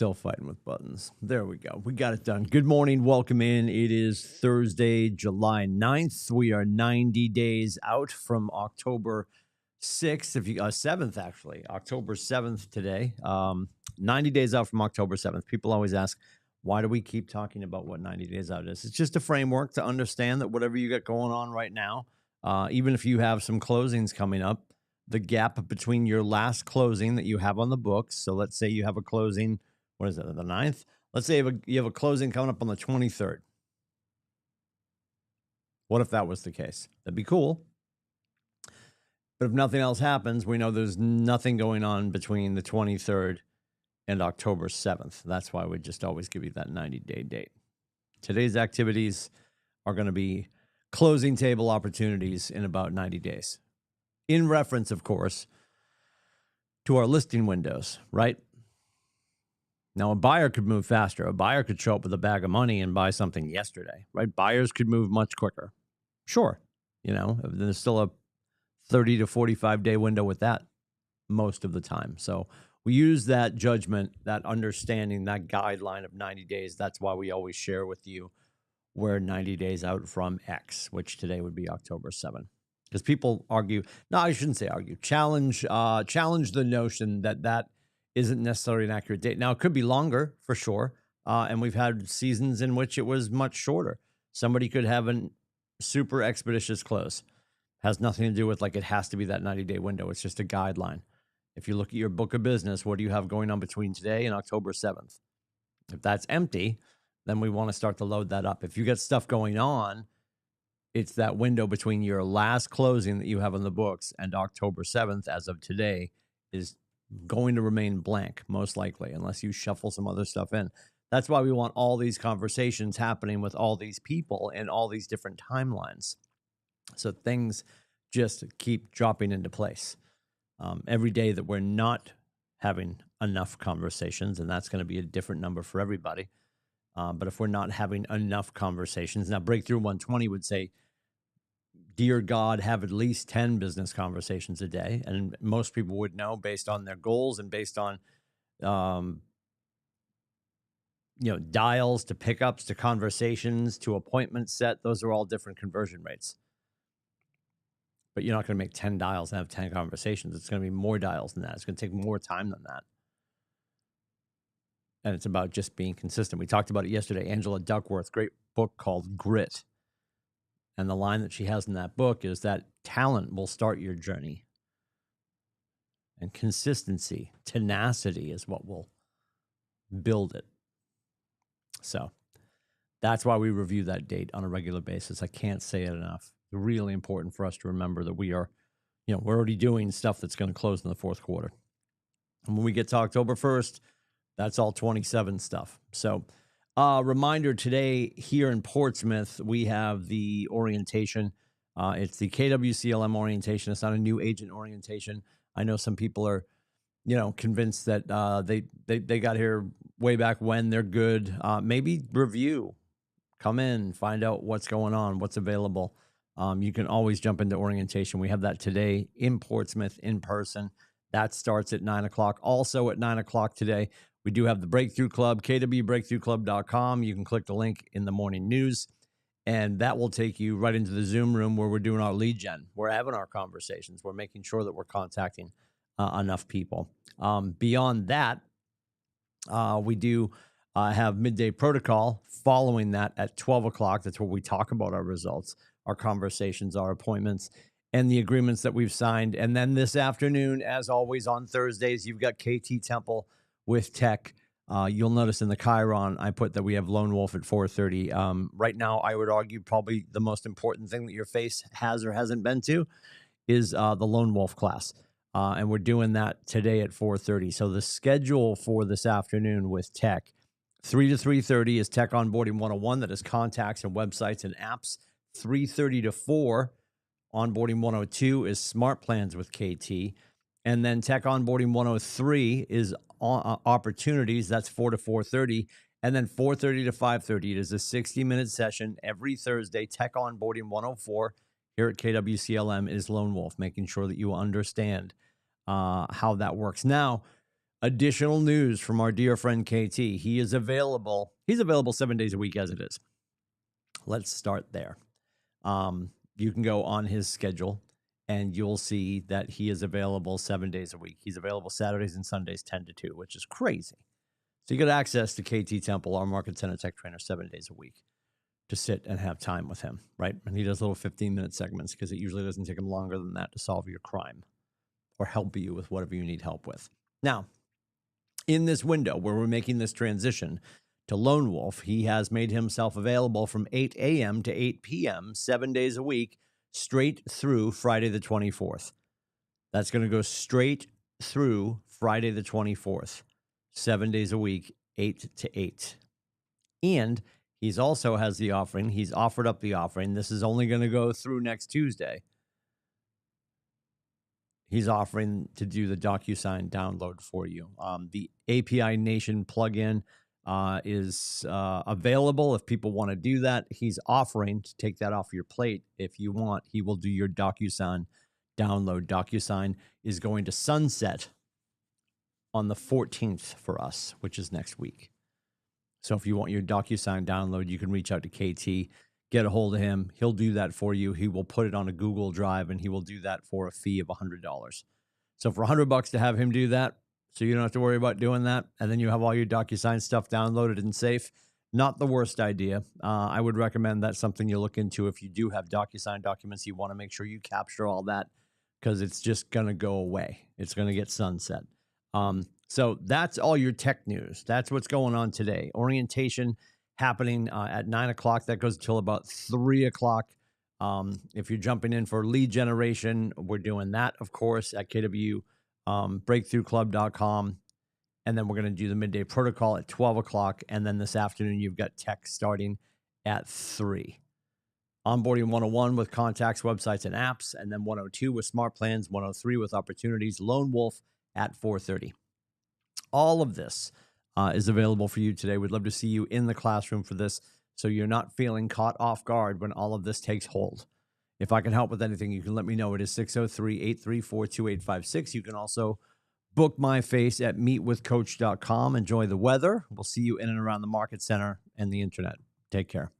Still fighting with buttons. There we go. We got it done. Good morning. Welcome in. It is Thursday, July 9th. We are 90 days out from October 6th, 7th, actually. October 7th today. 90 days out from October 7th. People always ask, why do we keep talking about what 90 days out is? It's just a framework to understand that whatever you got going on right now, even if you have some closings coming up, the gap between your last closing that you have on the books. So let's say you have a closing, what is it, the 9th? Let's say you have a closing coming up on the 23rd. What if that was the case? That'd be cool. But if nothing else happens, we know there's nothing going on between the 23rd and October 7th. That's why we just always give you that 90-day date. Today's activities are going to be closing table opportunities in about 90 days. In reference, of course, to our listing windows, right? Now, a buyer could move faster. A buyer could show up with a bag of money and buy something yesterday, right? Buyers could move much quicker. Sure. There's still a 30 to 45 day window with that most of the time. So we use that judgment, that understanding, that guideline of 90 days. That's why we always share with you we're 90 days out from X, which today would be October 7th. Because people argue, no, I shouldn't say argue, challenge the notion that isn't necessarily an accurate date. Now, it could be longer for sure. And we've had seasons in which it was much shorter. Somebody could have a super expeditious close. Has nothing to do with it has to be that 90-day window. It's just a guideline. If you look at your book of business, what do you have going on between today and October 7th? If that's empty, then we want to start to load that up. If you got stuff going on, it's that window between your last closing that you have on the books and October 7th, as of today, is going to remain blank, most likely, unless you shuffle some other stuff in. That's why we want all these conversations happening with all these people in all these different timelines. So things just keep dropping into place. Every day that we're not having enough conversations, and that's going to be a different number for everybody. But if we're not having enough conversations, now Breakthrough 120 would say, dear God, have at least 10 business conversations a day. And most people would know based on their goals and based on, dials to pickups to conversations to appointments set. Those are all different conversion rates. But you're not going to make 10 dials and have 10 conversations. It's going to be more dials than that. It's going to take more time than that. And it's about just being consistent. We talked about it yesterday. Angela Duckworth, great book called Grit. And the line that she has in that book is that talent will start your journey. And consistency, tenacity is what will build it. So that's why we review that date on a regular basis. I can't say it enough. It's really important for us to remember that we are, we're already doing stuff that's going to close in the fourth quarter. And when we get to October 1st, that's all 27 stuff. So reminder today here in Portsmouth, we have the orientation. It's the KWCLM orientation. It's not a new agent orientation. I know some people are, convinced that they got here way back when. They're good. Maybe review, come in, find out what's going on, what's available. You can always jump into orientation. We have that today in Portsmouth in person. That starts at 9 o'clock. Also at 9 o'clock today, we do have the Breakthrough Club, kwbreakthroughclub.com. You can click the link in the morning news, and that will take you right into the Zoom room where we're doing our lead gen. We're having our conversations. We're making sure that we're contacting enough people. Beyond that, we do have midday protocol following that at 12 o'clock. That's where we talk about our results, our conversations, our appointments, and the agreements that we've signed. And then this afternoon, as always on Thursdays, you've got KT Temple with Tech. You'll notice in the Chiron, I put that we have Lone Wolf at 4:30. Right now, I would argue probably the most important thing that your face has or hasn't been to is the Lone Wolf class. And we're doing that today at 4:30. So the schedule for this afternoon with Tech, 3 to 3:30 is Tech Onboarding 101. That is contacts and websites and apps. 3:30 to 4, Onboarding 102 is Smart Plans with KT. And then Tech Onboarding 103 is opportunities. That's 4 to 4:30. And then 4:30 to 5:30, it is a 60-minute session every Thursday. Tech Onboarding 104 here at KWCLM is Lone Wolf, making sure that you understand how that works. Now, Additional news from our dear friend KT. He is available. He's available 7 days a week as it is. Let's start there. You can go on his schedule and you'll see that he is available 7 days a week. He's available Saturdays and Sundays 10 to 2, which is crazy. So you get access to KT Temple, our Market Center Tech Trainer, 7 days a week to sit and have time with him, right? And he does little 15-minute segments because it usually doesn't take him longer than that to solve your crime or help you with whatever you need help with. Now, in this window where we're making this transition to Lone Wolf, he has made himself available from 8 a.m. to 8 p.m., 7 days a week, straight through Friday the 24th. That's going to go straight through Friday the 24th, 7 days a week, 8 to 8. And he's also has the offering. He's offered up the offering. This is only going to go through next Tuesday. He's offering to do the DocuSign download for you. The API Nation plugin is available if people want to do that. He's offering to take that off your plate if you want. He will do your DocuSign download. DocuSign is going to sunset on the 14th for us, which is next week. So if you want your DocuSign download, you can reach out to KT, get a hold of him. He'll do that for you. He will put it on a Google Drive, and he will do that for a fee of $100. So for $100 to have him do that, so you don't have to worry about doing that, and then you have all your DocuSign stuff downloaded and safe, not the worst idea. I would recommend that's something you look into if you do have DocuSign documents. You want to make sure you capture all that because it's just going to go away. It's going to get sunset. So that's all your tech news. That's what's going on today. Orientation happening at 9 o'clock. That goes until about 3 o'clock. If you're jumping in for lead generation, we're doing that, of course, at KWBreakthroughClub.com. And then we're going to do the midday protocol at 12 o'clock. And then this afternoon, you've got tech starting at 3. Onboarding 101 with contacts, websites, and apps. And then 102 with smart plans, 103 with opportunities, Lone Wolf at 4:30. All of this is available for you today. We'd love to see you in the classroom for this so you're not feeling caught off guard when all of this takes hold. If I can help with anything, you can let me know. It is 603-834-2856. You can also book my face at meetwithcoach.com. Enjoy the weather. We'll see you in and around the Market Center and the internet. Take care.